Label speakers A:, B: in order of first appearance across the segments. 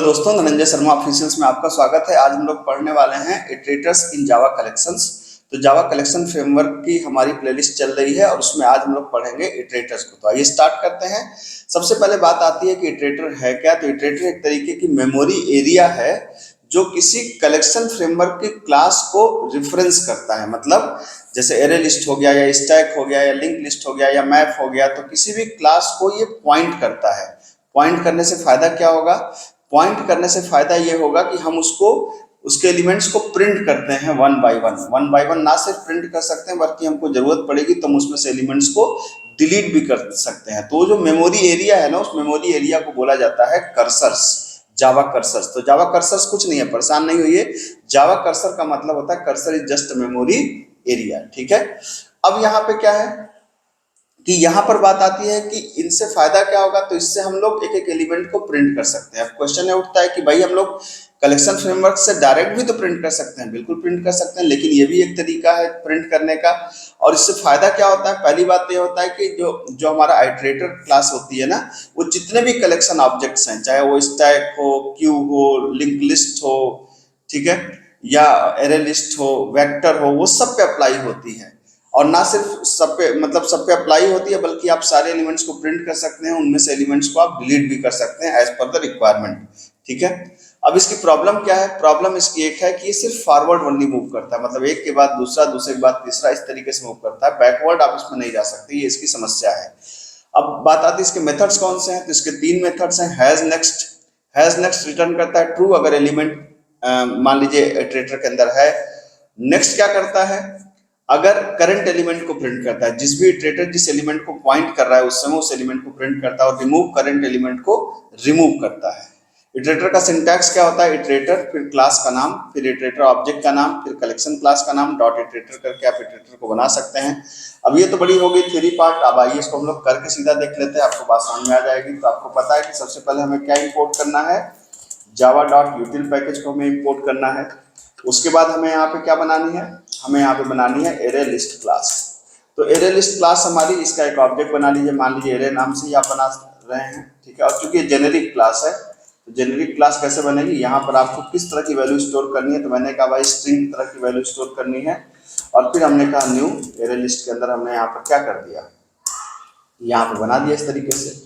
A: दोस्तों, धनंजय शर्मा ऑफिशियल्स में आपका स्वागत है। आज हम लोग पढ़ने वाले हैं इटरेटर्स इन जावा कलेक्शंस। तो जावा कलेक्शन फ्रेमवर्क की हमारी प्लेलिस्ट चल रही है और उसमें आज हम लोग पढ़ेंगे इटरेटर्स को। तो आइए स्टार्ट करते हैं। सबसे पहले बात आती है कि इटरेटर है क्या। तो इटरेटर एक तरीके की मेमोरी एरिया है जो किसी कलेक्शन फ्रेमवर्क की क्लास को रिफरेंस करता है। मतलब जैसे एरे लिस्ट हो गया या स्टैक हो गया या लिंक लिस्ट हो गया या मैप हो गया, तो किसी भी क्लास को ये पॉइंट करता है। पॉइंट करने से फायदा क्या होगा? पॉइंट करने से फायदा ये होगा कि हम उसको उसके एलिमेंट्स को प्रिंट करते हैं वन बाय वन ना सिर्फ प्रिंट कर सकते हैं बल्कि हमको जरूरत पड़ेगी तो हम उसमें से एलिमेंट्स को डिलीट भी कर सकते हैं। तो जो मेमोरी एरिया है ना, उस मेमोरी एरिया को बोला जाता है कर्सर्स, जावा कर्सर्स। तो जावा कर्सर्स कुछ नहीं है, परेशान नहीं होइए। जावा कर्सर का मतलब होता है cursor is just memory area. ठीक है। अब यहाँ पे क्या है कि यहाँ पर बात आती है कि इनसे फायदा क्या होगा। तो इससे हम लोग एक एक एलिमेंट को प्रिंट कर सकते हैं। अब क्वेश्चन ये उठता है कि भाई हम लोग कलेक्शन फ्रेमवर्क से डायरेक्ट भी तो प्रिंट कर सकते हैं। बिल्कुल प्रिंट कर सकते हैं, लेकिन ये भी एक तरीका है प्रिंट करने का। और इससे फायदा क्या होता है? पहली बात तो ये होता है कि जो हमारा आइटरेटर क्लास होती है ना, वो जितने भी कलेक्शन ऑब्जेक्ट्स हैं, चाहे वो स्टैक हो, क्यू हो, लिंक लिस्ट हो, ठीक है, या एरे लिस्ट हो, वेक्टर हो, वो सब पे अप्लाई होती है। और ना सिर्फ सब पे मतलब सब पे अप्लाई होती है बल्कि आप सारे एलिमेंट्स को प्रिंट कर सकते हैं, उनमें से एलिमेंट्स को आप डिलीट भी कर सकते हैं एज पर द रिक्वायरमेंट। ठीक है। अब इसकी प्रॉब्लम क्या है? प्रॉब्लम इसकी एक है कि ये सिर्फ फॉरवर्ड ओनली मूव करता है, मतलब एक के बाद दूसरा, दूसरे के बाद तीसरा, इस तरीके से मूव करता है। बैकवर्ड आप इसमें नहीं जा सकते, ये इसकी समस्या है। अब बात आती है इसके मेथड्स कौन से हैं। तो इसके तीन मेथड्स हैं। हैज नेक्स्ट रिटर्न करता है ट्रू अगर एलिमेंट मान लीजिए इटरेटर के अंदर है। नेक्स्ट क्या करता है? अगर करंट एलिमेंट को प्रिंट करता है, जिस भी इटरेटर जिस एलिमेंट को पॉइंट कर रहा है उस समय उस एलिमेंट को प्रिंट करता है। और रिमूव करंट एलिमेंट को रिमूव करता है। इटरेटर का सिंटैक्स क्या होता है? इटरेटर, फिर क्लास का नाम, फिर इटरेटर ऑब्जेक्ट का नाम, फिर कलेक्शन क्लास का नाम, डॉट इटरेटर करके आप इटरेटर को बना सकते हैं। अब ये तो बड़ी हो गई थ्योरी पार्ट। अब आइए इसको हम लोग करके सीधा देख लेते हैं, आपको बात समझ में आ जाएगी। तो आपको पता है कि सबसे पहले हमें क्या इंपोर्ट करना है? जावा डॉट यूटिल पैकेज को हमें इंपोर्ट करना है। उसके बाद हमें यहाँ पे क्या बनानी है? हमें यहाँ पे बनानी है एरे लिस्ट क्लास। तो एरे लिस्ट क्लास हमारी, इसका एक ऑब्जेक्ट बना लीजिए, मान लीजिए एरे नाम से ही आप बना रहे हैं। ठीक है। और चूंकि जेनेरिक क्लास है तो जेनेरिक क्लास कैसे बनेगी? यहाँ पर आपको किस तरह की वैल्यू स्टोर करनी है? तो मैंने कहा भाई स्ट्रिंग तरह की वैल्यू स्टोर करनी है। और फिर हमने कहा न्यू एरे लिस्ट के अंदर हमने यहाँ पर क्या कर दिया, यहाँ पर बना दिया इस तरीके से।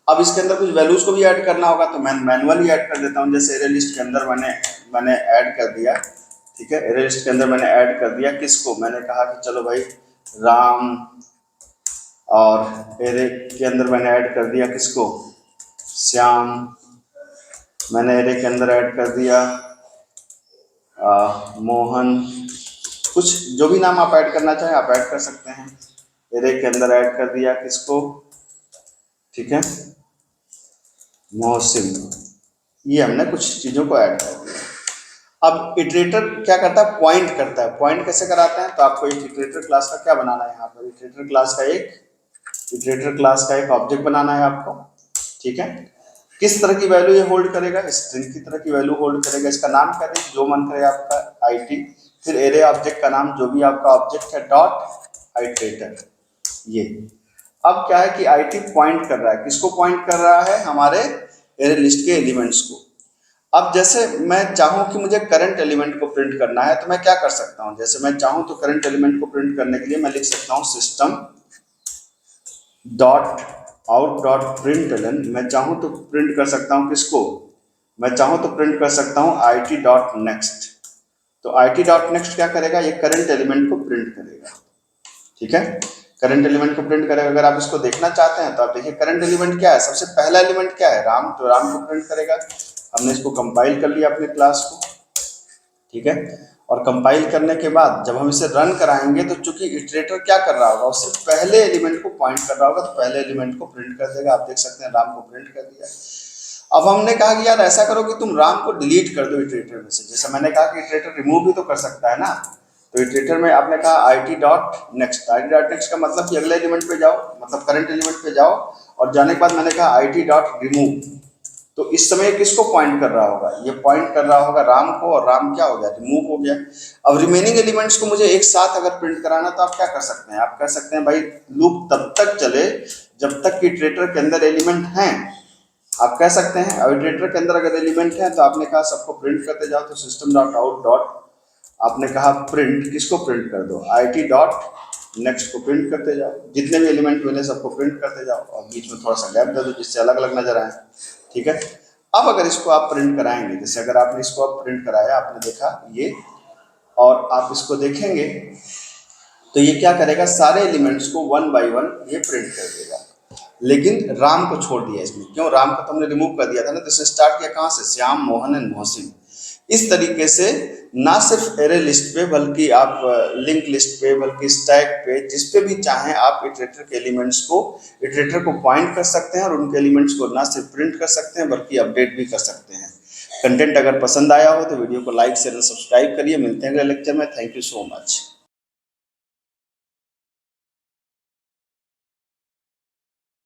A: अब इसके अंदर कुछ वैल्यूज को भी ऐड करना होगा तो मैं मैनुअली ऐड कर देता हूँ। जैसे एरे लिस्ट के अंदर मैंने ऐड कर दिया। ठीक है। एरे लिस्ट के अंदर मैंने ऐड कर दिया किसको? मैंने कहा कि चलो भाई राम। और एरे के अंदर मैंने ऐड कर दिया किसको? श्याम। मैंने एरे के अंदर ऐड कर दिया मोहन। कुछ जो भी नाम आप ऐड करना चाहें आप ऐड कर सकते हैं। एरे के अंदर ऐड कर दिया किसको? ठीक है, मोहसिन। ये हमने कुछ चीजों को ऐड कर दिया। अब इटरेटर क्या करता है? पॉइंट करता है। पॉइंट कैसे कराते हैं? तो आपको एक इटरेटर क्लास का क्या बनाना है? यहाँ पर इटरेटर क्लास का एक ऑब्जेक्ट बनाना है आपको। ठीक है। किस तरह की वैल्यू ये होल्ड करेगा? स्ट्रिंग की तरह की वैल्यू होल्ड करेगा। इसका नाम क्या है? जो मन करे आपका, आईटी। फिर एरे ऑब्जेक्ट का नाम जो भी आपका ऑब्जेक्ट है, डॉट आइटरेटर। ये अब क्या है कि आईटी पॉइंट कर रहा है, किसको पॉइंट कर रहा है? हमारे एरे लिस्ट के एलिमेंट्स को। अब जैसे मैं चाहूं कि मुझे करंट एलिमेंट को प्रिंट करना है तो मैं क्या कर सकता हूं? जैसे मैं चाहूं तो करंट एलिमेंट को प्रिंट करने के लिए मैं लिख सकता हूं system dot out dot println. मैं चाहूं तो प्रिंट कर सकता हूं किसको? मैं चाहूं तो प्रिंट कर सकता हूं आईटी डॉट नेक्स्ट। तो आईटी डॉट नेक्स्ट क्या करेगा? ये करंट एलिमेंट को प्रिंट करेगा। ठीक है। करंट एलिमेंट को प्रिंट करेगा। अगर आप इसको देखना चाहते हैं तो आप देखिए करंट एलिमेंट क्या है। सबसे पहला एलिमेंट क्या है? राम। तो राम को प्रिंट करेगा। हमने इसको कंपाइल कर लिया अपने क्लास को। ठीक है। और कंपाइल करने के बाद जब हम इसे रन कराएंगे तो चूंकि इटरेटर क्या कर रहा होगा? उससे पहले एलिमेंट को पॉइंट कर रहा होगा तो पहले एलिमेंट को प्रिंट कर देगा। आप देख सकते हैं राम को प्रिंट कर दिया। अब हमने कहा कि यार ऐसा करो कि तुम राम को डिलीट कर दो इटरेटर में से। जैसे मैंने कहा कि इटरेटर रिमूव भी तो कर सकता है ना। तो इटरेटर में आपने कहा IT dot next. IT dot next का मतलब कि अगले एलिमेंट पे जाओ, मतलब करंट एलिमेंट पे जाओ। और जाने के बाद मैंने कहा आईटी डॉट रिमूव। तो इस समय किसको पॉइंट कर रहा होगा? ये पॉइंट कर रहा होगा राम को। और राम क्या हो गया? रिमूव हो गया। अब रिमेनिंग एलिमेंट्स को मुझे एक साथ अगर प्रिंट कराना तो आप क्या कर सकते हैं? आप कह सकते हैं भाई लूप तब तक चले जब तक कि इटरेटर के अंदर एलिमेंट हैं। आप कह सकते हैं। अब इटरेटर के अंदर अगर एलिमेंट है तो आपने कहा सबको प्रिंट करते जाओ, तो सिस्टम डॉट आउट डॉट आपने कहा प्रिंट, किसको प्रिंट कर दो, IT डॉट नेक्स्ट को प्रिंट करते जाओ, जितने भी एलिमेंट मिले सबको प्रिंट करते जाओ और बीच में थोड़ा सा गैप दे दो जिससे अलग अलग नजर आए। ठीक है। अब अगर इसको आप प्रिंट कराएंगे, जैसे अगर आपने इसको अब प्रिंट कराया, आपने देखा ये, और आप इसको देखेंगे तो ये क्या करेगा, सारे एलिमेंट्स को वन बाय वन ये प्रिंट कर देगा, लेकिन राम को छोड़ दिया इसमें। क्यों? राम को तो हमने रिमूव कर दिया था ना, तो इसने स्टार्ट किया कहाँ से, श्याम, मोहन एंड मोहसिन। इस तरीके से ना सिर्फ एरे लिस्ट पे बल्कि आप लिंक लिस्ट पे बल्कि स्टैक पे जिस पे भी चाहें आप इटरेटर के एलिमेंट्स को, इटरेटर को पॉइंट कर सकते हैं और उनके एलिमेंट्स को ना सिर्फ प्रिंट कर सकते हैं बल्कि अपडेट भी कर सकते हैं। कंटेंट अगर पसंद आया हो तो वीडियो को लाइक शेयर और सब्सक्राइब करिए। मिलते हैं अगले लेक्चर में। Thank you so much.